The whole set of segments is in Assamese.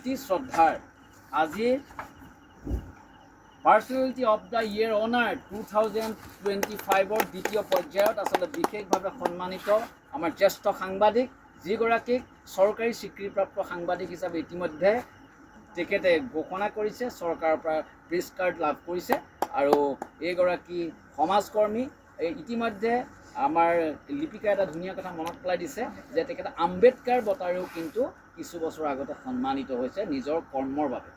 অতি শ্ৰদ্ধাৰ আজি পাৰ্চনেলিটি অফ দ্য ইয়েৰ অনাৰ 2025 দ্বিতীয় পৰ্যায়ত আচলতে বিশেষভাৱে সন্মানিত আমাৰ জ্যেষ্ঠ সাংবাদিক যিগৰাকীক চৰকাৰী স্বীকৃতিপ্ৰাপ্ত সাংবাদিক হিচাপে ইতিমধ্যে তেখেতে ঘোষণা কৰিছে, চৰকাৰৰ পৰা প্ৰেছ কাৰ্ড লাভ কৰিছে আৰু এইগৰাকী সমাজকৰ্মী ইতিমধ্যে আমাৰ লিপিকা এটা ধুনীয়া কথা মনত পেলাই দিছে যে তেখেতে আম্বেদকাৰ বঁটাৰেও কিন্তু কিছু বছৰ আগতে সন্মানিত হৈছে নিজৰ কৰ্মৰ বাবে।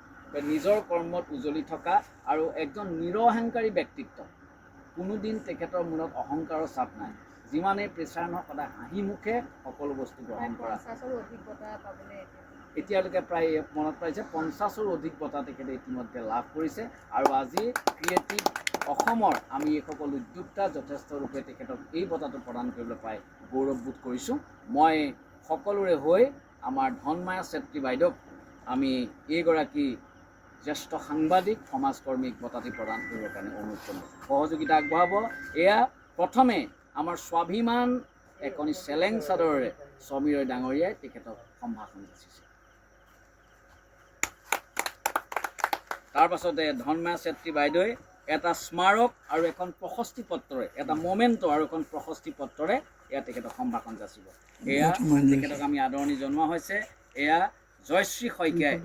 নিজৰ কৰ্মত উজলি থকা আৰু একজন নিৰহংকাৰী ব্যক্তিত্ব, কোনোদিন তেখেতৰ মনত অহংকাৰৰ চাপ নাই, যিমানেই প্ৰেছাৰ নহওক সদায় হাঁহি মুখে সকলো বস্তু গ্ৰহণ কৰা। এতিয়ালৈকে প্ৰায় মনত পেলাইছে 50ৰো অধিক বঁটা তেখেতে ইতিমধ্যে লাভ কৰিছে আৰু আজি ক্ৰিয়েটিভ অসমৰ আমি এইসকল উদ্যোক্তা যথেষ্টৰূপে তেখেতক এই বঁটাটো প্ৰদান কৰিবলৈ পাই গৌৰৱবোধ কৰিছোঁ। মই সকলোৰে হৈ আমাৰ ধনমায়া চেত্ৰী বাইদেউক আমি এইগৰাকী জ্যেষ্ঠ সাংবাদিক সমাজকৰ্মীক বঁটাটি প্ৰদান কৰিবৰ কাৰণে অনুৰোধ জনাওঁ, সহযোগিতা আগবঢ়াব। এয়া প্ৰথমে আমাৰ স্বাভিমান একনি চেলেং চাদৰেৰে সমীৰ ৰয় ডাঙৰীয়াই তেখেতক সম্ভাষণ যাচিছে। তাৰ পাছতে ধনমায়া চেত্ৰী বাইদেৱে এটা স্মাৰক আৰু এখন প্ৰশস্তি পত্ৰৰে, এটা মমেণ্ট আৰু এখন প্ৰশস্তি পত্ৰৰে এয়া তেখেতক সম্ভাষণ যাচিব। এয়া তেখেতক আমি আদৰণি জনোৱা হৈছে। এয়া জয়শ্ৰী শইকীয়াই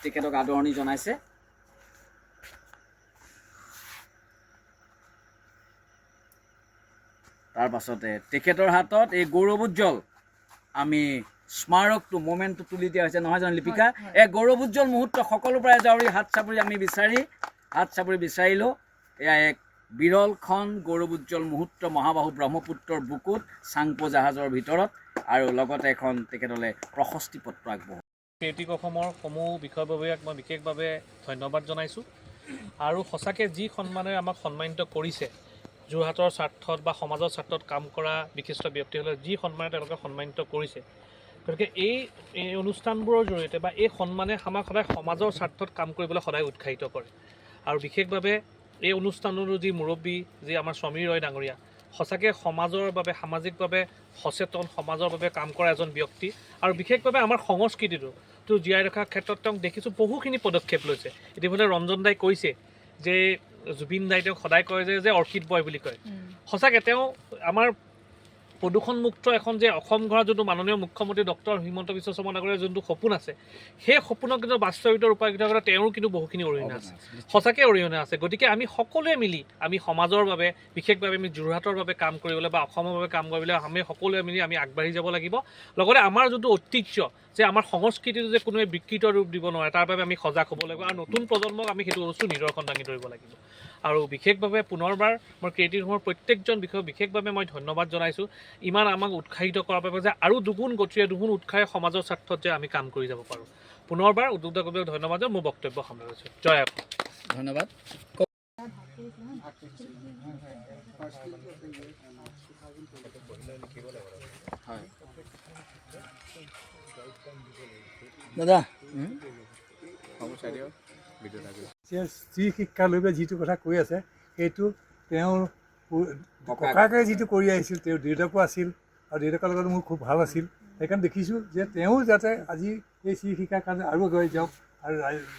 তেখেতক আদৰণি জনাইছে। তাৰ পাছতে তেখেতৰ হাতত এই গৌৰৱোজ্জ্বল আমি স্মাৰকটো মমেণ্টটো তুলি দিয়া হৈছে, নহয় জানো লিপিকা? এই গৌৰৱোজ্জ্বল মুহূৰ্ত সকলোৰ পৰা এজাউৰি হাত চাপৰি বিচাৰিলোঁ। এয়া এক বিৰলখন গৌৰৱোজ্জ্বল মুহূৰ্ত মহাবাহু ব্ৰহ্মপুত্ৰৰ বুকুত চাংপো জাহাজৰ ভিতৰত আৰু লগতে এখন তেখেতলৈ প্ৰশস্তি পত্ৰ আগবঢ়াব। ক্ৰিয়েটিভ অসমৰ সমূহ বিষয়ববীয়াক মই বিশেষভাৱে ধন্যবাদ জনাইছোঁ আৰু সঁচাকৈ যি সন্মানেৰে আমাক সন্মানিত কৰিছে, যোৰহাটৰ স্বাৰ্থত বা সমাজৰ স্বাৰ্থত কাম কৰা বিশিষ্ট ব্যক্তিসকলে যি সন্মানে তেওঁলোকে সন্মানিত কৰিছে, গতিকে এই অনুষ্ঠানবোৰৰ জৰিয়তে বা এই সন্মানে আমাক সদায় সমাজৰ স্বাৰ্থত কাম কৰিবলৈ সদায় উৎসাহিত কৰে। আৰু বিশেষভাৱে এই অনুষ্ঠানৰো যি মুৰব্বী, যি আমাৰ সমীৰ ৰয় ডাঙৰীয়া, সঁচাকৈ সমাজৰ বাবে সামাজিকভাৱে সচেতন, সমাজৰ বাবে কাম কৰা এজন ব্যক্তি আৰু বিশেষভাৱে আমাৰ সংস্কৃতিটো জীয়াই ৰখাৰ ক্ষেত্ৰত তেওঁক দেখিছোঁ বহুখিনি পদক্ষেপ লৈছে। ইতিমধ্যে ৰঞ্জন দাই কৈছে যে জুবিন দাই তেওঁক সদায় কয় যে অৰ্কিড বয় বুলি কয়। সঁচাকৈ তেওঁ আমাৰ প্ৰদূষণমুক্ত এখন যে অসম গঢ়া যোনটো মাননীয় মুখ্যমন্ত্ৰী ডক্টৰ হিমন্ত বিশ্ব শৰ্মা ডাঙৰীয়াৰ যোনটো সপোন আছে, সেই সপোনক কিন্তু বাস্তৱিত ৰূপায়িত কৰা তেওঁৰো কিন্তু বহুখিনি অৰিহণা আছে, সঁচাকৈ অৰিহণা আছে। গতিকে আমি সকলোৱে মিলি আমি সমাজৰ বাবে, বিশেষভাৱে আমি যোৰহাটৰ বাবে কাম কৰিবলৈ বা অসমৰ বাবে কাম কৰিবলৈ আমি সকলোৱে মিলি আমি আগবাঢ়ি যাব লাগিব। লগতে আমাৰ যোনটো ঐতিহ্য, যে আমাৰ সংস্কৃতিটো যে কোনোৱে বিকৃত ৰূপ দিব নোৱাৰে, তাৰ বাবে আমি সজাগ হ'ব লাগিব আৰু নতুন প্ৰজন্মক আমি সেইটো বস্তু নিদৰ্শন দাঙি ধৰিব লাগিব। আৰু বিশেষভাৱে পুনৰবাৰ মই ক্ৰিয়েটিভ অসমৰ প্ৰত্যেকজন বিষয়ক বিশেষভাৱে মই ধন্যবাদ জনাইছোঁ, ইমান আমাক উৎসাহিত কৰাৰ বাবে যে আৰু দুগুণ গতিৰে দুগুণ উৎসাহে সমাজৰ স্বাৰ্থত যে আমি কাম কৰি যাব পাৰোঁ। পুনৰবাৰ উদ্যোক্তাসকলক ধন্যবাদ মোৰ বক্তব্য সামৰিছোঁ। জয় আপ। ধন্যবাদ। দাদা যি শিক্ষা লৈ পেলাই যিটো কথা কৈ আছে, সেইটো তেওঁৰ ককাকে যিটো কৰি আহিছিল, তেওঁৰ দেউতাকো আছিল আৰু দেউতাকৰ লগত মোৰ খুব ভাল আছিল। সেইকাৰণে দেখিছোঁ যে তেওঁ যাতে আজি এই শ্ৰী শিক্ষাৰ কাৰণে আৰু আগুৱাই যাওক আৰু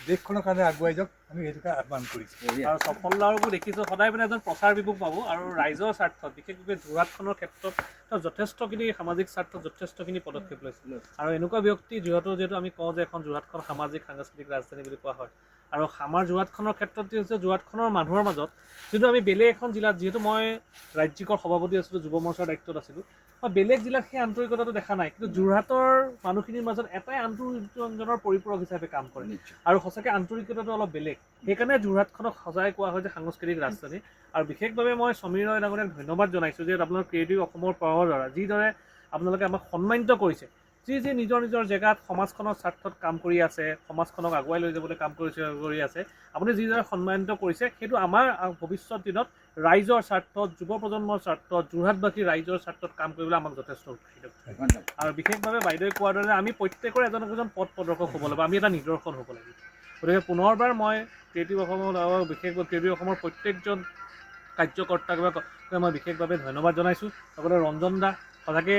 দেশখনৰ কাৰণে আগুৱাই যাওক, আমি সেইটোকে আহ্বান কৰিছোঁ। আৰু সফলতাবোৰ দেখিছোঁ সদায় মানে এজন প্ৰচাৰ বিভোগ পাব আৰু ৰাইজৰ স্বাৰ্থত বিশেষভাৱে যোৰহাটখনৰ ক্ষেত্ৰত তেওঁ যথেষ্টখিনি সামাজিক স্বাৰ্থত যথেষ্টখিনি পদক্ষেপ লৈছিল। আৰু এনেকুৱা ব্যক্তি যিহেতু আমি কওঁ যে এখন যোৰহাটখন সামাজিক সাংস্কৃতিক ৰাজধানী বুলি কোৱা হয়, আৰু আমাৰ যোৰহাটখনৰ ক্ষেত্ৰত কি হৈছে, যোৰহাটখনৰ মানুহৰ মাজত যিটো আমি বেলেগ এখন জিলাত, যিহেতু মই ৰাজ্যিকৰ সভাপতি আছিলোঁ, যুৱ মৰ্চাৰ দায়িত্বত আছিলোঁ, মই বেলেগ জিলাত সেই আন্তৰিকতাটো দেখা নাই, কিন্তু যোৰহাটৰ মানুহখিনিৰ মাজত এটাই আন্তঃৰঞ্জনৰ পৰিপূৰক হিচাপে কাম কৰে আৰু সঁচাকৈ আন্তৰিকতাটো অলপ বেলেগ। সেইকাৰণে যোৰহাটখনক সজাই কোৱা হয় যে সাংস্কৃতিক ৰাজধানী। আৰু বিশেষভাৱে মই সমীৰ ৰয় ডাঙৰীয়াক ধন্যবাদ জনাইছোঁ যে আপোনালোকৰ ক্ৰিয়েটিভ অসমৰ পৰৰ দ্বাৰা যিদৰে আপোনালোকে আমাক সন্মানিত কৰিছে, যি নিজৰ জেগাত সমাজখনৰ স্বাৰ্থত কাম কৰি আছে, সমাজখনক আগুৱাই লৈ যাবলৈ কাম কৰি আছে, আপুনি যিদৰে সন্মানিত কৰিছে, সেইটো আমাৰ ভৱিষ্যত দিনত ৰাইজৰ স্বাৰ্থত, যুৱ প্ৰজন্মৰ স্বাৰ্থত, যোৰহাটবাসী ৰাইজৰ স্বাৰ্থত কাম কৰিবলৈ আমাক যথেষ্ট উৎসাহিত কৰে। আৰু বিশেষভাৱে বাইদেৱে কোৱাৰ দৰে আমি প্ৰত্যেকৰে এজন পথ প্ৰদৰ্শক হ'ব লাগিব, আমি এটা নিদৰ্শন হ'ব লাগিব। গতিকে পুনৰবাৰ মই ক্ৰিয়েটিভ অসমৰ বিশেষকৈ ক্ৰিয়েটিভ অসমৰ প্ৰত্যেকজন কাৰ্যকৰ্তাক মই বিশেষভাৱে ধন্যবাদ জনাইছোঁ। লগতে ৰঞ্জন দা সঁচাকৈ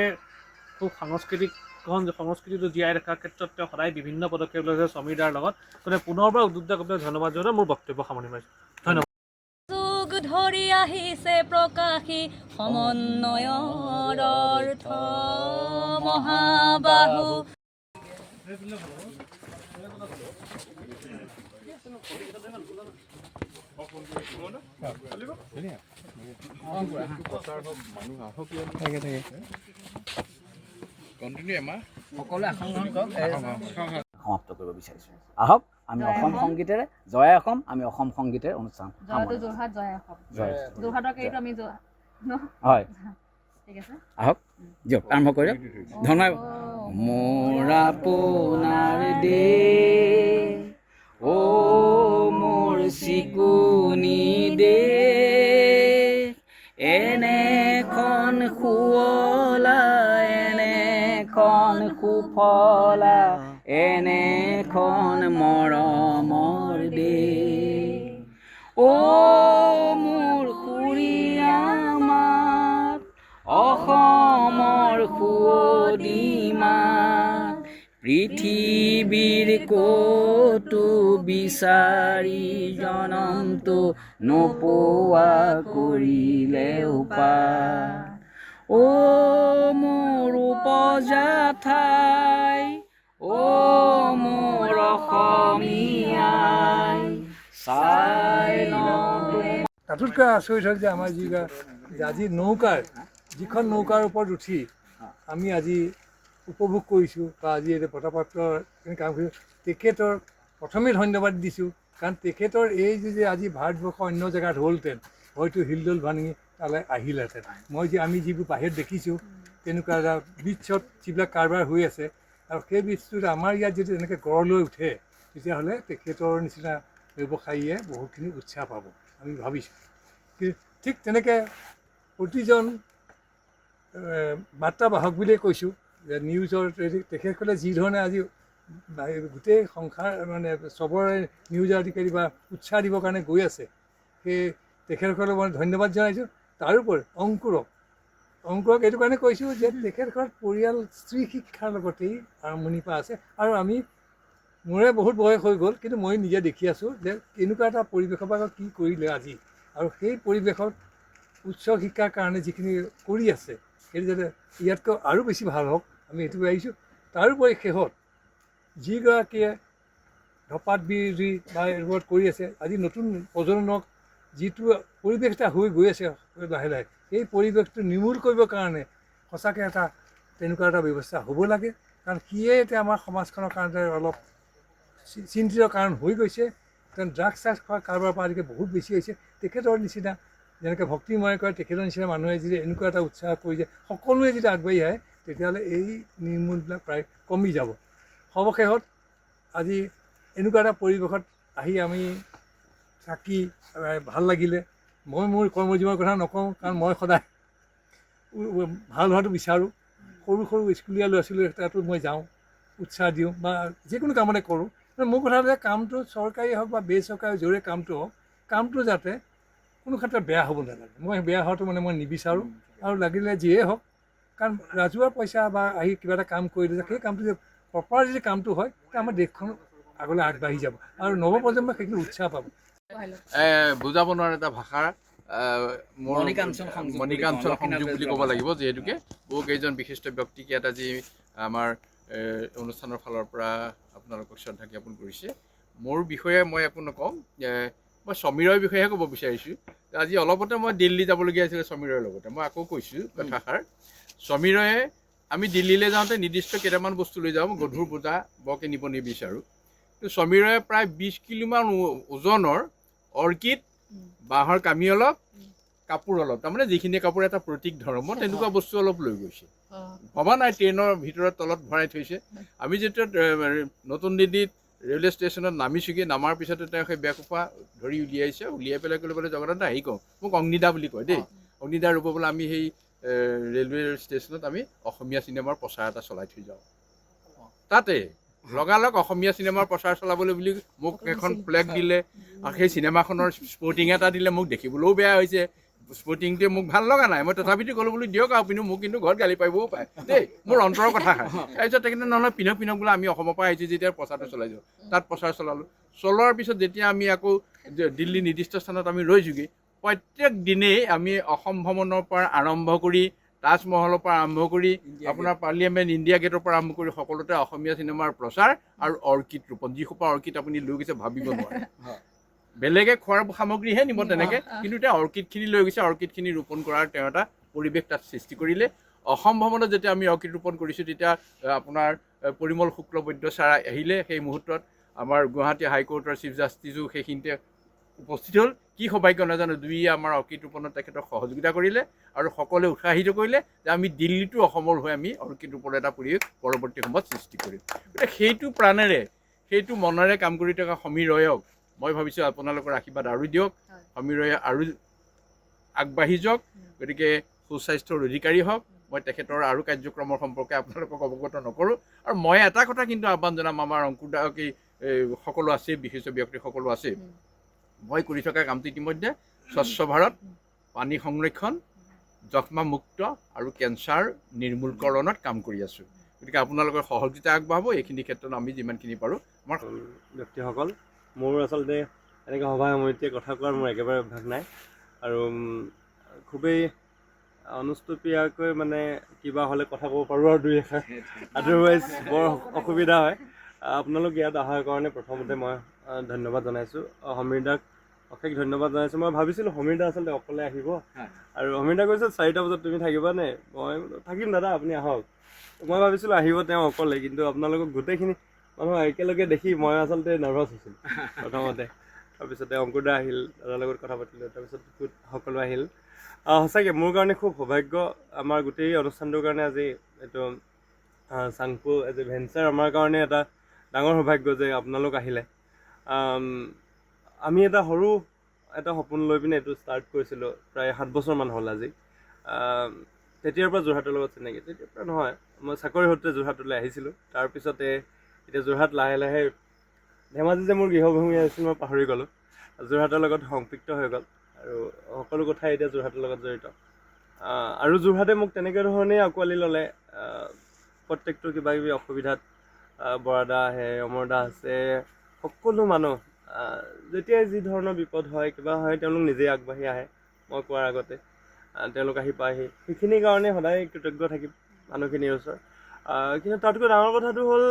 খুব সাংস্কৃতিক সংস্কৃতিটো জীয়াই ৰখাৰ ক্ষেত্ৰত তেওঁ সদায় বিভিন্ন পদক্ষেপ লৈছে সমীৰ দাৰ লগত। গতিকে পুনৰবাৰ উদ্যোগটোক ধন্যবাদ জনাই মোৰ বক্তব্য সামৰণি মাৰিছোঁ। ধন্যবাদ। যুগ ধৰি আহিছে প্ৰকাশী সমন্বয়ৰ অৰ্থ মহাবাহু। সকলোৱে আসন গ্ৰহণ কৰক। সমাপ্ত কৰিব বিচাৰিছোঁ। আহক আমি অসম সংগীতেৰে জয় অসম, আমি অসম সংগীতেৰে অনুষ্ঠান যোৰহাট জয় অসম। জয় যোৰহাটক এইটো আমি হয় ঠিক আছে। আহক দিয়ক আৰম্ভ কৰি ধন্যবাদ। মোৰ আপোনাৰ দেশ অ মোৰ চিকুনি দেশ, এনেখন শুৱলা এনেখন সুফলা এনেখন মৰমৰ দেশ, অ মোৰ খুৰীয়ামাক অসমৰ সুৱদিমাক, পৃথিৱীৰ ক'তো বিচাৰি জনমটো নোপোৱা কৰিলেও পাৰ, অ মোৰ উপজা ঠাই অ মোৰ অসমীয়াই চাই লওঁ। তাতোতকৈ আচৰিত হ'ল যে আমাৰ আজি যিখন নৌকাৰ ওপৰত উঠি আমি আজি উপভোগ কৰিছোঁ বা আজি বঁটাপ্ৰাপ্ত কাম কৰিছোঁ, তেখেতৰ প্ৰথমেই ধন্যবাদ দিছোঁ। কাৰণ তেখেতৰ এই যে আজি ভাৰতবৰ্ষৰ অন্য জেগাত হ'লহেঁতেন হয়তো হিলদোল ভাঙি তালৈ আহিলহেঁতেন। আমি যিবোৰ বাহিৰত দেখিছোঁ তেনেকুৱা এটা বীচ্চত যিবিলাক কাৰবাৰ হৈ আছে, আৰু সেই বীচ্চটোত আমাৰ ইয়াত যদি এনেকৈ গঢ় লৈ উঠে তেতিয়াহ'লে তেখেতৰ নিচিনা ব্যৱসায়ীয়ে বহুতখিনি উৎসাহ পাব আমি ভাবিছোঁ। ঠিক তেনেকৈ প্ৰতিজন বাৰ্তাবাহক বুলিয়ে কৈছোঁ যে নিউজৰ তেখেতসকলে যিধৰণে আজি গোটেই সংসাৰ মানে চবৰে নিউজ আৰ্টিকেল বা উৎসাহ দিবৰ কাৰণে গৈ আছে, সেই তেখেতসকলক মই ধন্যবাদ জনাইছোঁ। তাৰোপৰি অংকুৰক এইটো কাৰণে কৈছোঁ যে তেখেতসকলৰ পৰিয়াল স্ত্ৰী শিক্ষাৰ লগতেই আৰম্ভণিৰ পৰা আছে। আৰু মোৰে বহুত বয়স হৈ গ'ল, কিন্তু মই নিজে দেখি আছোঁ যে এনেকুৱা এটা পৰিৱেশৰ পৰা কি কৰিলে আজি, আৰু সেই পৰিৱেশত উচ্চ শিক্ষাৰ কাৰণে যিখিনি কৰি আছে সেইটো যাতে ইয়াতকৈ আৰু বেছি ভাল হওক আমি এইটো বিচাৰিছোঁ। তাৰোপৰি শেষত যিগৰাকীয়ে ধপাত বিৰোধী বা এইবোৰত কৰি আছে, আজি নতুন প্ৰজন্মক যিটো পৰিৱেশ এটা হৈ গৈ আছে লাহে লাহে, সেই পৰিৱেশটো নিৰ্মূল কৰিবৰ কাৰণে সঁচাকৈ তেনেকুৱা এটা ব্যৱস্থা হ'ব লাগে। কাৰণ সিয়ে এতিয়া আমাৰ সমাজখনৰ কাৰণে অলপ চিন্তিত কাৰণ হৈ গৈছে। কাৰণ ড্ৰাগছ খোৱা কাৰোবাৰ পৰা আজিকালি বহুত বেছি হৈছে। তেখেতৰ নিচিনা যেনেকৈ ভক্তিময় কৰে, তেখেতৰ নিচিনা মানুহে যদি এনেকুৱা এটা উৎসাহ কৰি যায়, সকলোৱে যদি আগবাঢ়ি আহে, তেতিয়াহ'লে এই নিৰ্মূলবিলাক প্ৰায় কমি যাব। সৰ্বশেষত আজি এনেকুৱা এটা পৰিৱেশত আহি আমি থাকি ভাল লাগিলে। মই মোৰ কৰ্মজীৱনৰ কথা নকওঁ, কাৰণ মই সদায় ভাল হোৱাটো বিচাৰোঁ। সৰু সৰু স্কুলীয়া ল'ৰা ছোৱালীৰ তাতো মই যাওঁ, উৎসাহ দিওঁ বা যিকোনো কামতে কৰোঁ। মোৰ কথা যে কামটো চৰকাৰী হওক বা বেচৰকাৰী য'ৰে কামটো হওক, কামটো যাতে কোনো ক্ষেত্ৰত বেয়া হ'ব নালাগে। মই বেয়া হোৱাটো মই নিবিচাৰোঁ। আৰু লাগিলে যিয়ে হওক, কাৰণ ৰাজহুৱা পইচা বা আহি কিবা এটা কাম কৰিলে সেই কামটো যে প্ৰপাৰ যদি কামটো হয়, তেতিয়া আমাৰ দেশখন আগলৈ আগবাঢ়ি যাব আৰু নৱপ্ৰজন্মই সেইখিনি উৎসাহ পাব। বুজাব নোৱাৰা এটা ভাষা মণিকাঞ্চন সংযোগ বুলি ক'ব লাগিব, যিহেতুকে বহুকেইজন বিশিষ্ট ব্যক্তিক ইয়াত আজি আমাৰ অনুষ্ঠানৰ ফালৰ পৰা আপোনালোকক শ্ৰদ্ধা জ্ঞাপন কৰিছে। মোৰ বিষয়ে মই একো নকওঁ, মই সমীৰৰ বিষয়েহে ক'ব বিচাৰিছোঁ। আজি অলপতে মই দিল্লী যাবলগীয়া আছিলে সমীৰৰ লগতে। মই আকৌ কৈছোঁ কথাষাৰ, সমীৰে আমি দিল্লীলৈ যাওঁতে নিৰ্দিষ্ট কেইটামান বস্তু লৈ যাওঁ, গধুৰ বোজা বৰকৈ নিব নিবিচাৰোঁ। কিন্তু সমীৰে প্ৰায় 20 কিলোমান ওজনৰ অৰ্কিড, বাঁহৰ কামি অলপ, কাপোৰ অলপ, তাৰমানে যিখিনি কাপোৰ এটা প্ৰতীক ধৰ্ম, তেনেকুৱা বস্তু অলপ লৈ গৈছে। ভবা নাই ট্ৰেইনৰ ভিতৰত তলত ভৰাই থৈছে। আমি যেতিয়া নতুন দিল্লীত ৰেলৱে ষ্টেচনত নামিছোঁগৈ, নামাৰ পিছতে তেওঁ সেই বেগসোপা ধৰি উলিয়াইছে। উলিয়াই পেলাই ক'লে বোলে জগন্নাথ হেৰি কওঁ, মোক অগ্নিদা বুলি কয় দেই। অগ্নিদা ৰূপত বোলে আমি সেই ৰেলৱে ষ্টেচনত আমি অসমীয়া চিনেমাৰ প্ৰচাৰ এটা চলাই থৈ যাওঁ। তাতে লগালগ অসমীয়া চিনেমাৰ প্ৰচাৰ চলাবলৈ বুলি মোক এখন ফ্লেগ দিলে, আৰু সেই চিনেমাখনৰ স্পৰ্টিং এটা দিলে। মোক দেখিবলৈও বেয়া হৈছে, স্পৰ্টিংটোৱে মোক ভাল লগা নাই, মই তথাপিতো ক'লোঁ বোলো দিয়ক আৰু পিন্ধো, মোক কিন্তু ঘৰত গালি পাৰিবও পাৰে দেই, মোৰ অন্তৰৰ কথা খায়। তাৰপিছত তেখেতে নহ'লে পিন্ধক বোলে, আমি অসমৰ পৰা আহিছোঁ যেতিয়া প্ৰচাৰটো চলাইছোঁ, তাত প্ৰচাৰ চলালোঁ। চলোৱাৰ পিছত যেতিয়া আমি আকৌ দিল্লী নিৰ্দিষ্ট স্থানত আমি ৰৈছোঁগৈ, প্ৰত্যেক দিনেই আমি অসম ভ্ৰমণৰ পৰা আৰম্ভ কৰি, তাজমহলৰ পৰা আৰম্ভ কৰি, আপোনাৰ পাৰ্লিয়ামেণ্ট, ইণ্ডিয়া গেটৰ পৰা আৰম্ভ কৰি সকলোতে অসমীয়া চিনেমাৰ প্ৰচাৰ আৰু অৰ্কিড ৰোপণ। যিসোপা অৰ্কিড আপুনি লৈ গৈছে ভাবিব নোৱাৰে। বেলেগে খোৱাৰ সামগ্ৰীহে নিব তেনেকৈ, কিন্তু তেওঁ অৰ্কিডখিনি লৈ গৈছে, অৰ্কিডখিনি ৰোপণ কৰাৰ তেওঁ এটা পৰিৱেশ তাত সৃষ্টি কৰিলে। অসম ভ্ৰমণত যেতিয়া আমি অৰ্কিড ৰোপণ কৰিছোঁ, তেতিয়া আপোনাৰ পৰিমল শুক্লবৈদ্য ছাৰ আহিলে। সেই মুহূৰ্তত আমাৰ গুৱাহাটী হাইকোৰ্টৰ চিফ জাষ্টিছো সেইখিনিতে উপস্থিত হ'ল। কি সৌভাগ্য নাজানো, দুয়ে আমাৰ অৰ্কিড ৰোপণত তেখেতক সহযোগিতা কৰিলে আৰু সকলোৱে উৎসাহিত কৰিলে যে আমি দিল্লীতো অসমৰ হৈ আমি অৰ্কিড ৰোপণৰ এটা পৰিৱেশ পৰৱৰ্তী সময়ত সৃষ্টি কৰিম। গতিকে সেইটো প্ৰাণেৰে, সেইটো মনেৰে কাম কৰি থকা সমীৰ ৰয়ক মই ভাবিছোঁ আপোনালোকৰ আশীৰ্বাদ আৰু দিয়ক, সমীৰ ৰয়ে আৰু আগবাঢ়ি যাওক। গতিকে সুস্বাস্থ্যৰ অধিকাৰী হওক। মই তেখেতৰ আৰু কাৰ্যক্ৰমৰ সম্পৰ্কে আপোনালোকক অৱগত নকৰোঁ। আৰু মই এটা কথা কিন্তু আহ্বান জনাম, আমাৰ অংকুৰ কি সকলো আছে, বিশিষ্ট ব্যক্তি সকলো আছে, মই কৰি থকা কামটো ইতিমধ্যে স্বচ্ছ ভাৰত, পানী সংৰক্ষণ, যক্ষ্মা মুক্ত আৰু কেঞ্চাৰ নিৰ্মূলকৰণত কাম কৰি আছোঁ। গতিকে আপোনালোকৰ সহযোগিতা আগবঢ়াব। এইখিনি ক্ষেত্ৰত আমি যিমানখিনি পাৰোঁ আমাৰ ব্যক্তিসকল, মোৰ আচলতে এনেকৈ সভা সমিতিয়ে কথা কোৱাৰ মোৰ একেবাৰে অভ্যাস নাই, আৰু খুবেই অনুষ্টুপীয়াকৈ মানে কিবা হ'লে কথা ক'ব পাৰোঁ আৰু দুই এষাৰ, আদাৰৱাইজ বৰ অসুবিধা হয়। আপোনালোক ইয়াত অহাৰ কাৰণে প্ৰথমতে মই ধন্যবাদ জনাইছোঁ। সমীৰ দাক অশেষ ধন্যবাদ জনাইছোঁ। মই ভাবিছিলোঁ সমীৰ দা আচলতে অকলে আহিব, আৰু সমীৰ দা কৈছে 4টা বজাত তুমি থাকিবানে? মই থাকিম দাদা, আপুনি আহক। মই ভাবিছিলোঁ আহিব তেওঁ অকলে, কিন্তু আপোনালোকক গোটেইখিনি মানুহ একেলগে দেখি মই আচলতে নাৰ্ভাছ হৈছিলোঁ প্ৰথমতে। তাৰপিছতে অংকুৰ দা আহিল, দাদাৰ লগত কথা পাতিলোঁ, তাৰপিছত সকলো আহিল। সঁচাকৈ মোৰ কাৰণে খুব সৌভাগ্য, আমাৰ গোটেই অনুষ্ঠানটোৰ কাৰণে আজি এইটো চাংপো এজ এ ভেঞ্চাৰ আমাৰ কাৰণে এটা ডাঙৰ সৌভাগ্য যে আপোনালোক আহিলে। আমি এটা সৰু এটা সপোন লৈ পিনে এইটো ষ্টাৰ্ট কৰিছিলোঁ প্ৰায় 7 বছৰমান হ'ল আজি। তেতিয়াৰ পৰা যোৰহাটৰ লগত চিনাকি, তেতিয়াৰ পৰা নহয়, মই চাকৰি সূত্ৰে যোৰহাটলৈ আহিছিলোঁ। তাৰপিছতে এতিয়া যোৰহাট লাহে লাহে, ধেমাজি যে মোৰ গৃহভূমি আছিল মই পাহৰি গ'লোঁ, যোৰহাটৰ লগত সংপৃক্ত হৈ গ'ল, আৰু সকলো কথাই এতিয়া যোৰহাটৰ লগত জড়িত। আৰু যোৰহাটে মোক তেনেকৈ ধৰণেই আঁকোৱালি ল'লে। প্ৰত্যেকটো কিবা কিবি অসুবিধাত বৰা দা আহে, অমৰ দা আছে, সকলো মানুহ যেতিয়াই যি ধৰণৰ বিপদ হয়, কিবা হয়, তেওঁলোক নিজেই আগবাঢ়ি আহে। মই কোৱাৰ আগতে তেওঁলোক আহি পায়হি, সেইখিনিৰ কাৰণে সদায় কৃতজ্ঞ থাকিম মানুহখিনিৰ ওচৰত। কিন্তু তাতকৈ ডাঙৰ কথাটো হ'ল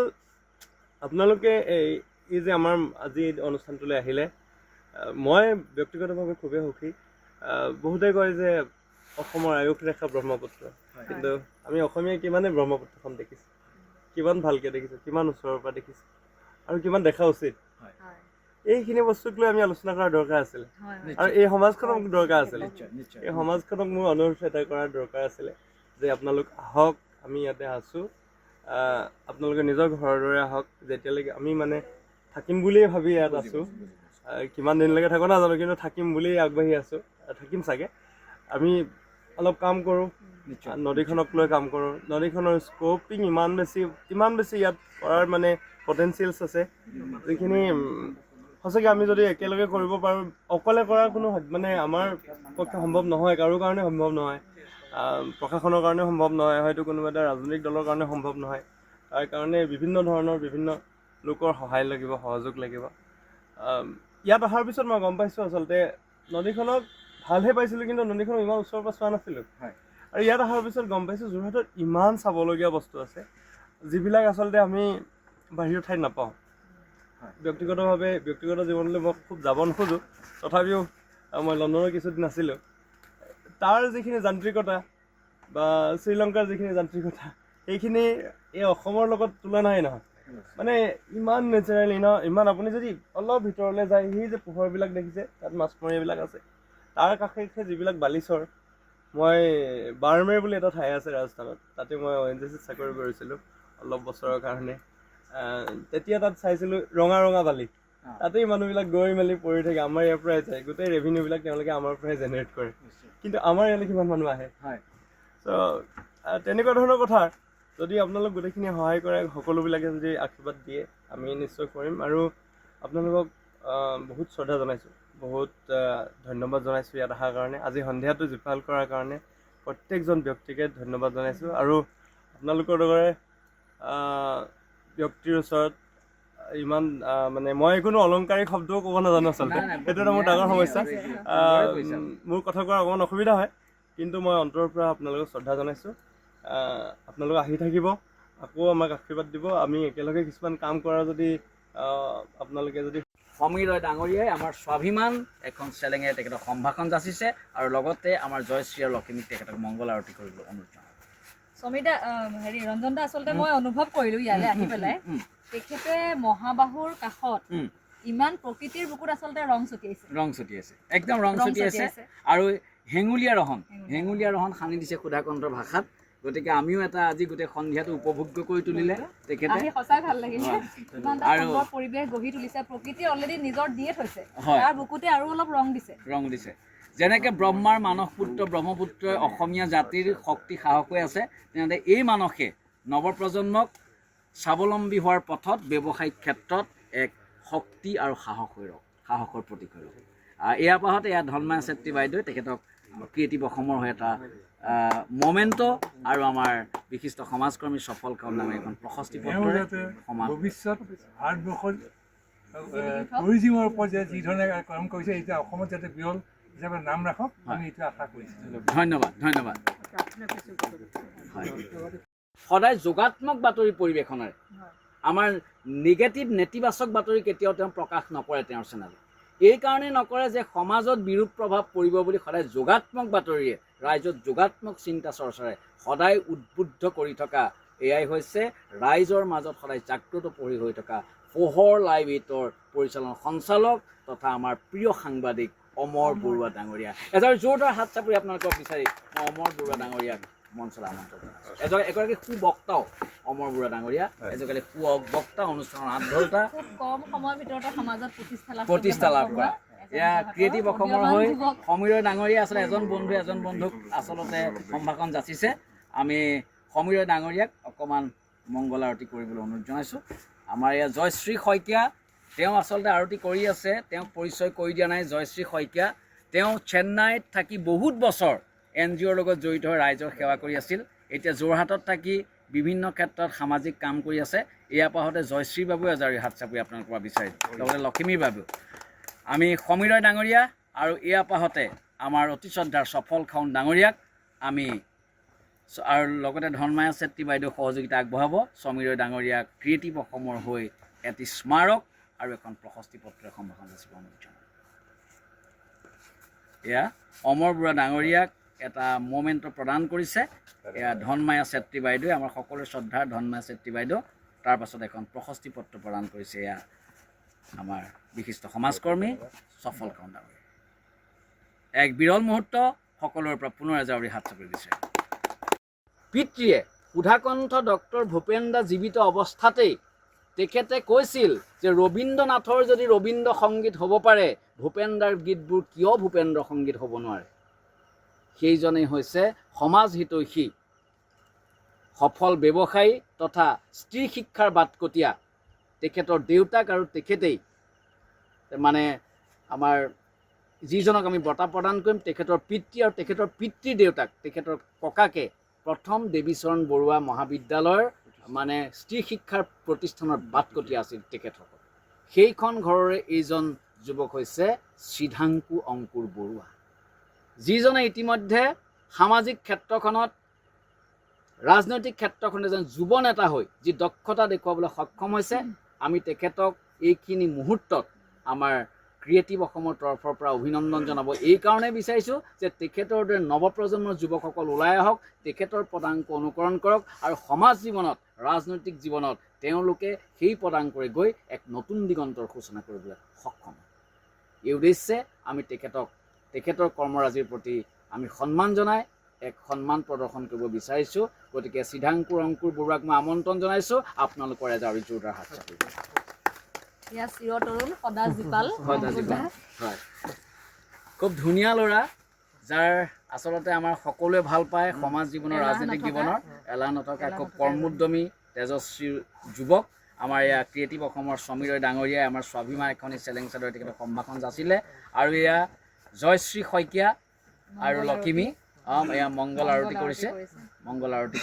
আপোনালোকে এই যে আমাৰ আজি অনুষ্ঠানটোলৈ আহিলে, মই ব্যক্তিগতভাৱে খুবেই সুখী। বহুতে কয় যে অসমৰ আয়ুস ৰেখা ব্ৰহ্মপুত্ৰ, কিন্তু আমি অসমীয়াই কিমানে ব্ৰহ্মপুত্ৰখন দেখিছোঁ, কিমান ভালকৈ দেখিছোঁ, কিমান ওচৰৰ পৰা দেখিছোঁ, আৰু কিমান দেখা উচিত। এইখিনি বস্তুক লৈ আমি আলোচনা কৰাৰ দৰকাৰ আছিলে, আৰু এই সমাজখনক দৰকাৰ আছিলে। এই সমাজখনক মোৰ অনুৰোধ এটা কৰাৰ দৰকাৰ আছিলে যে আপোনালোক আহক, আমি ইয়াতে আছোঁ, আপোনালোকে নিজৰ ঘৰৰ দৰে আহক। যেতিয়ালৈকে আমি মানে থাকিম বুলিয়ে ভাবি ইয়াত আছোঁ, কিমান দিনলৈকে থাকোঁ নাজানো, কিন্তু থাকিম বুলিয়ে আগবাঢ়ি আছোঁ, থাকিম চাগে। আমি অলপ কাম কৰোঁ, নদীখনক লৈ কাম কৰোঁ। নদীখনৰ স্ক'পিং ইমান বেছি ইয়াত কৰাৰ মানে পটেঞ্চিয়েলছ আছে, যিখিনি সঁচাকৈ আমি যদি একেলগে কৰিব পাৰোঁ। অকলে কৰাৰ কোনো মানে আমাৰ পক্ষে সম্ভৱ নহয়, কাৰো কাৰণে সম্ভৱ নহয়, প্ৰশাসনৰ কাৰণে সম্ভৱ নহয়, হয়তো কোনোবা এটা ৰাজনৈতিক দলৰ কাৰণে সম্ভৱ নহয়। তাৰ কাৰণে বিভিন্ন ধৰণৰ বিভিন্ন লোকৰ সহায় লাগিব, সহযোগ লাগিব। ইয়াত অহাৰ পিছত মই গম পাইছোঁ আচলতে নদীখনক ভালহে পাইছিলোঁ, কিন্তু নদীখনক ইমান ওচৰৰ পৰা চোৱা নাছিলোঁ। আৰু ইয়াত অহাৰ পিছত গম পাইছোঁ যোৰহাটত ইমান চাবলগীয়া বস্তু আছে, যিবিলাক আচলতে আমি বাহিৰৰ ঠাইত নাপাওঁ। ব্যক্তিগত জীৱনলৈ মই খুব যাব নোখোজোঁ, তথাপিও মই লণ্ডনৰ কিছুদিন আছিলোঁ। তাৰ যিখিনি যান্ত্ৰিকতা বা শ্ৰীলংকাৰ যিখিনি যান্ত্ৰিকতা, সেইখিনি এই অসমৰ লগত তুলনাই নহয়। মানে ইমান নেচাৰেলি ইমান, আপুনি যদি অলপ ভিতৰলৈ যায়, সেই যে পোহৰবিলাক দেখিছে, তাত মাছমৰীয়াবিলাক আছে, তাৰ কাষে কাষে যিবিলাক বালিচৰ। মই বাৰ্মেৰ বুলি এটা ঠাই আছে ৰাজস্থানত, তাতে মই ONGC চাকৰি কৰিছিলোঁ অলপ বছৰৰ কাৰণে। তেতিয়া তাত চাইছিলোঁ ৰঙা ৰঙা বালি, তাতেই মানুহবিলাক গৈ মেলি পৰি থাকে। আমাৰ ইয়াৰ পৰাই যায়, গোটেই ৰেভিনিউবিলাক তেওঁলোকে আমাৰ পৰাই জেনেৰেট কৰে, কিন্তু আমাৰ ইয়ালৈ কিমান মানুহ আহে। চ' তেনেকুৱা ধৰণৰ কথা। যদি আপোনালোক গোটেইখিনি সহায় কৰে, সকলোবিলাকে যদি আশীৰ্বাদ দিয়ে, আমি নিশ্চয় কৰিম। আৰু আপোনালোকক বহুত শ্ৰদ্ধা জনাইছোঁ, বহুত ধন্যবাদ জনাইছোঁ ইয়াত অহাৰ কাৰণে, আজি সন্ধিয়াটো জীপাল কৰাৰ কাৰণে প্ৰত্যেকজন ব্যক্তিকে ধন্যবাদ জনাইছোঁ। আৰু আপোনালোকৰ দৰে ব্যক্তিৰ ওচৰত ইমান মানে মই কোনো অলংকাৰিক শব্দও ক'ব নাজানো আচলতে, সেইটো এটা মোৰ ডাঙৰ সমস্যা। মোৰ কথা কোৱাৰ অকণমান অসুবিধা হয়, কিন্তু মই অন্তৰৰ পৰা আপোনালোকক শ্ৰদ্ধা জনাইছোঁ। আপোনালোক আহি থাকিব, আকৌ আমাক আশীৰ্বাদ দিব, আমি একেলগে কিছুমান কাম কৰা যদি আপোনালোকে যদি। সমীৰ ৰয় ডাঙৰীয়াই আমাৰ স্বাভিমান এখন চেলেঙেৰে তেখেতক সম্ভাষণ যাচিছে আৰু লগতে আমাৰ জয়শ্ৰী আৰু লখিমীক তেখেতক মংগল আৰতি কৰিবলৈ অনুৰোধ জনাইছে। সমীৰ দা ৰঞ্জন দা আচলতে মই অনুভৱ কৰিলোঁ ইয়ালৈ আহি পেলাই, তেখেতে মহাবাহুৰ কাষত ইমান প্ৰকৃতিৰ বুকুত আচলতে ৰং ছটিয়াইছে একদম ৰং ছটিয়াইছে আৰু হেঙুলীয়া ৰহন সানি দিছে সুধাকণ্ঠৰ ভাষাত। গতিকে আমিও এটা আজি গোটেই সন্ধিয়াটো উপভোগ্য কৰি তুলিলে তেখেতে। সঁচাই ভাল লাগিছে, ইমান এটা সুন্দৰ পৰিৱেশ গঢ়ি তুলিছে, প্ৰকৃতি অলৰেডি নিজৰ দিয়ে থৈছে, তাৰ বুকুতে আৰু অলপ ৰং দিছে। যেনেকৈ ব্ৰহ্মাৰ মানস পুত্ৰ ব্ৰহ্মপুত্ৰই অসমীয়া জাতিৰ শক্তি সাহস হৈ আছে, তেনেদৰে এই মানসে নৱপ্ৰজন্মক স্বাৱলম্বী হোৱাৰ পথত ব্যৱসায়িক ক্ষেত্ৰত এক শক্তি আৰু সাহসৰ প্ৰতীক হৈ ৰ'ব। এয়া পাহতে এয়া ধনমায়া চেত্ৰী বাইদেৱে তেখেতক ক্ৰিয়েটিভ অসমৰ হৈ এটা মমেণ্টো আৰু আমাৰ বিশিষ্ট সমাজকৰ্মী সফল কাম নামে এখন প্ৰশস্তি পত্ৰৰে ভৱিষ্যত ভাৰতবৰ্ষৰ টুৰিজিমৰ ওপৰত যে যি ধৰণে কাম কৰিছে, এতিয়া অসমত যাতে বিৰল হিচাপে নাম ৰাখক, আমি এইটো আশা কৰিছোঁ। ধন্যবাদ। সদায় যোগাত্মক বাতৰি পৰিৱেশনেৰে আমাৰ নিগেটিভ নেতিবাচক বাতৰি কেতিয়াও তেওঁ প্ৰকাশ নকৰে তেওঁৰ চেনেলত। এই কাৰণেই নকৰে যে সমাজত বিৰূপ প্ৰভাৱ পৰিব বুলি, সদায় যোগাত্মক বাতৰিয়ে ৰাইজত যোগাত্মক চিন্তা চৰ্চাৰে সদায় উদ্বুদ্ধ কৰি থকা এয়াই হৈছে ৰাইজৰ মাজত সদায় জাগ্ৰত পৰি হৈ থকা পোহৰ লাইভ 8ৰ পৰিচালনা সঞ্চালক তথা আমাৰ প্ৰিয় সাংবাদিক অমৰ বৰুৱা ডাঙৰীয়া। এজন জোৰদাৰ হাত চাপৰি আপোনালোকক বিচাৰি মই অমৰ বৰুৱা ডাঙৰীয়াক মঞ্চলৈ আমন্ত্ৰণ জনাইছোঁ। এগৰাকী সুবক্তাও অমৰ বৰুৱা ডাঙৰীয়া, এগৰাকী সুবক্তা, অনুষ্ঠানৰ আন্তৰিকতা খুব কম সময়ৰ ভিতৰতে সমাজত প্ৰতিষ্ঠা লাভ কৰা। এয়া ক্ৰিয়েটিভ অসমৰ হৈ সমীৰ ৰয় ডাঙৰীয়া আচলতে এজন বন্ধুক আচলতে সম্ভাষণ যাচিছে। আমি সমীৰ ৰয় ডাঙৰীয়াক অকণমান মংগল আৰতি কৰিবলৈ অনুৰোধ জনাইছোঁ। আমাৰ এয়া জয়শ্ৰী শইকীয়া, তেওঁ আচলতে আৰতি কৰি আছে, তেওঁক পৰিচয় কৰি দিয়া নাই। জয়শ্ৰী শইকীয়া তেওঁ চেন্নাইত থাকি বহুত বছৰ NGOৰ লগত জড়িত হৈ ৰাইজৰ সেৱা কৰি আছিল। এতিয়া যোৰহাটত থাকি বিভিন্ন ক্ষেত্ৰত সামাজিক কাম কৰি আছে। এয়া পাহতে জয়শ্ৰীৰ বাবেও এজাৰি হাত চাপৰি আপোনালোকৰ পৰা বিচাৰিছোঁ, লগতে লখিমীৰ বাবেও। আমি সমীৰ ৰয় ডাঙৰীয়া আৰু এয়া পাহতে আমাৰ অতি শ্ৰদ্ধাৰ সফল খাউন ডাঙৰীয়াক আমি আৰু লগতে ধনমায়া চেত্ৰী বাইদেউ সহযোগিতা আগবঢ়াব। সমীৰ ৰয় ডাঙৰীয়াক ক্ৰিয়েটিভ অসমৰ হৈ এটি স্মাৰক আৰু এখন প্ৰশস্তি পত্ৰৰ সম্ভাষণ যাচিব অনুৰোধ জনাইছোঁ। এয়া অমৰ বৰুৱা ডাঙৰীয়াক এটা মমেণ্টো প্ৰদান কৰিছে এয়া ধনমায়া চেত্ৰী বাইদেৱে, আমাৰ সকলোৰে শ্ৰদ্ধাৰ ধনমায়া চেত্ৰী বাইদেউ। তাৰ পাছত এখন প্ৰশস্তি পত্ৰ প্ৰদান কৰিছে এয়া আমাৰ বিশিষ্ট সমাজকৰ্মী সফল খাউন ডাঙৰীয়া। এক বিৰল মুহূৰ্ত, সকলোৰে পৰা পুনৰ এজাৰি হাত চাপৰি বিচাৰে। পিতৃয়ে সুধাকণ্ঠ ডক্টৰ ভূপেন দা জীৱিত অৱস্থাতেই তেখেতে কৈছিল যে ৰবীন্দ্ৰনাথৰ যদি ৰবীন্দ্ৰ সংগীত হ'ব পাৰে, ভূপেন দাৰ গীতবোৰ কিয় ভূপেন্দ্ৰ সংগীত হ'ব নোৱাৰে? সেইজনেই হৈছে সমাজ হিতৈষী, সফল ব্যৱসায়ী তথা স্ত্ৰী শিক্ষাৰ বাটকটীয়া তেখেতৰ দেউতাক আৰু তেখেতেই মানে আমাৰ যিজনক আমি বঁটা প্ৰদান কৰিম, তেখেতৰ পিতৃ আৰু তেখেতৰ পিতৃৰ দেউতাক, তেখেতৰ ককাকে প্ৰথম দেৱীচৰণ বৰুৱা মহাবিদ্যালয়ৰ মানে স্ত্ৰী শিক্ষাৰ প্ৰতিষ্ঠানৰ বাটকটীয়া আছিল তেখেতসকল। সেইখন ঘৰৰে এইজন যুৱক হৈছে সিদ্ধাংকু অংকুৰ বৰুৱা, যিজনে ইতিমধ্যে সামাজিক ক্ষেত্ৰখনত ৰাজনৈতিক ক্ষেত্ৰখনত এজন যুৱ নেতা হৈ যি দক্ষতা দেখুৱাবলৈ সক্ষম হৈছে। আমি তেখেতক এইখিনি মুহূৰ্তত আমাৰ ক্ৰিয়েটিভ অসমৰ তৰফৰ পৰা অভিনন্দন জনাব এই কাৰণেই বিচাৰিছোঁ যে তেখেতৰ দৰে নৱপ্ৰজন্মৰ যুৱকসকল ওলাই আহক, তেখেতৰ পদাংক অনুকৰণ কৰক আৰু সমাজ জীৱনত ৰাজনৈতিক জীৱনত তেওঁলোকে সেই পদাংকৰে গৈ এক নতুন দিগন্তৰ সূচনা কৰিবলৈ সক্ষম। এই উদ্দেশ্যে আমি তেখেতৰ কৰ্মৰাজিৰ প্ৰতি আমি সন্মান জনাই এক সন্মান প্ৰদৰ্শন কৰিব বিচাৰিছোঁ। গতিকে সিদ্ধাংকু অংকুৰ বৰুৱাক মই আমন্ত্ৰণ জনাইছোঁ, আপোনালোকৰ এজাৰি জোৰদাৰ হাত চাপৰি। ইয়া চিৰতৰুণ সদা জীপাল। হয়, খুব ধুনীয়া ল'ৰা, যাৰ আচলতে আমাৰ সকলোৱে ভাল পায় সমাজ জীৱনৰ ৰাজনৈতিক জীৱনৰ এলাহ নথকা খুব কৰ্মোদ্যমী তেজস্বী যুৱক। আমাৰ এয়া ক্ৰিয়েটিভ অসমৰ সমীৰয় ডাঙৰীয়াই আমাৰ স্বাভিমান এখনি চেলেং চাদৰ তেখেতৰ সম্ভাষণ যাচিলে আৰু এয়া জয়শ্ৰী শইকীয়া আৰু লখিমী এয়া মংগল আৰতি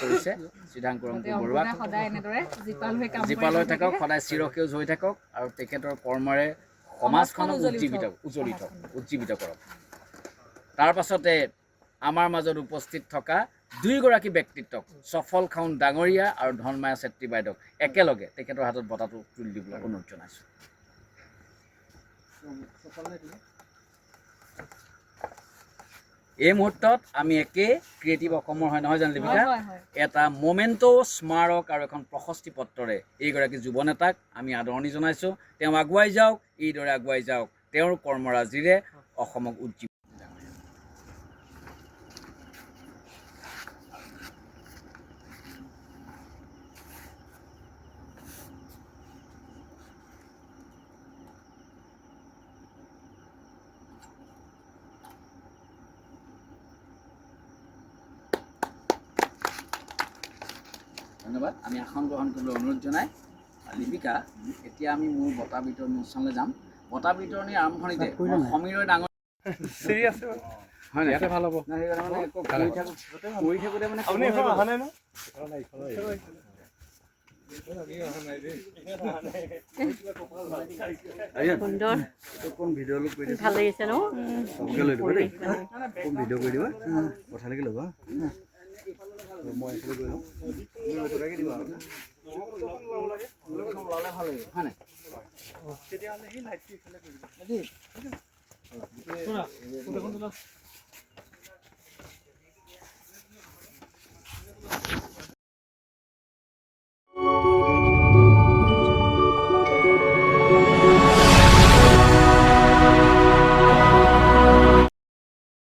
কৰিছে সিদ্ধাংকুৰংকু বৰুৱাক সদায় এনেদৰে জীপাল হৈ থাকক সদায় চিৰসেউজ হৈ থাকক আৰু তেখেতৰ কৰ্মৰে সমাজখনক উজ্জীৱিত কৰক। তাৰ পাছতে আমাৰ মাজত উপস্থিত থকা দুয়োগৰাকী ব্যক্তিত্বক সফল খাউন ডাঙৰীয়া আৰু ধনমায়া চেত্ৰী বাইদেউক একেলগে তেখেতৰ হাতত বঁটাটো তুলি দিবলৈ অনুৰোধ জনাইছোঁ। এই মুহূৰ্তত আমি একে ক্ৰিয়েটিভ অসমৰ হয় নহয় জানো লিপিকা এটা মমেণ্টো স্মাৰক আৰু এখন প্ৰশস্তি পত্ৰৰে এইগৰাকী যুৱ নেতাক আমি আদৰণি জনাইছোঁ। তেওঁ আগুৱাই যাওক, এইদৰে আগুৱাই যাওক, তেওঁৰ কৰ্মৰাজিৰে অসমক উজ্জীৱিত। ধন্যবাদ। আমি আসন গ্ৰহণ কৰিবলৈ অনুৰোধ জনাই লিপিকা এতিয়া আমি মোৰ বঁটা বিতৰণি অনুষ্ঠানলৈ যাম। বঁটা বিতৰণিৰ আৰম্ভণিতে সমীৰয় ডাঙৰ হয় নাই ভাল হ'ব কৰি থাকোঁতে মানে সুন্দৰ কোন ভিডিঅ' লোক কৰি দিব ভাল লাগিছে ন চবকে লৈ দিব দেই কোন ভিডিঅ' কৰি দিব কথালৈকে ল'বা মই এইফালে গৈ লওঁ ভাল লাগিব হয় নাই তেতিয়াহ'লে সেই লাইটটো ইফালে কৰি দিব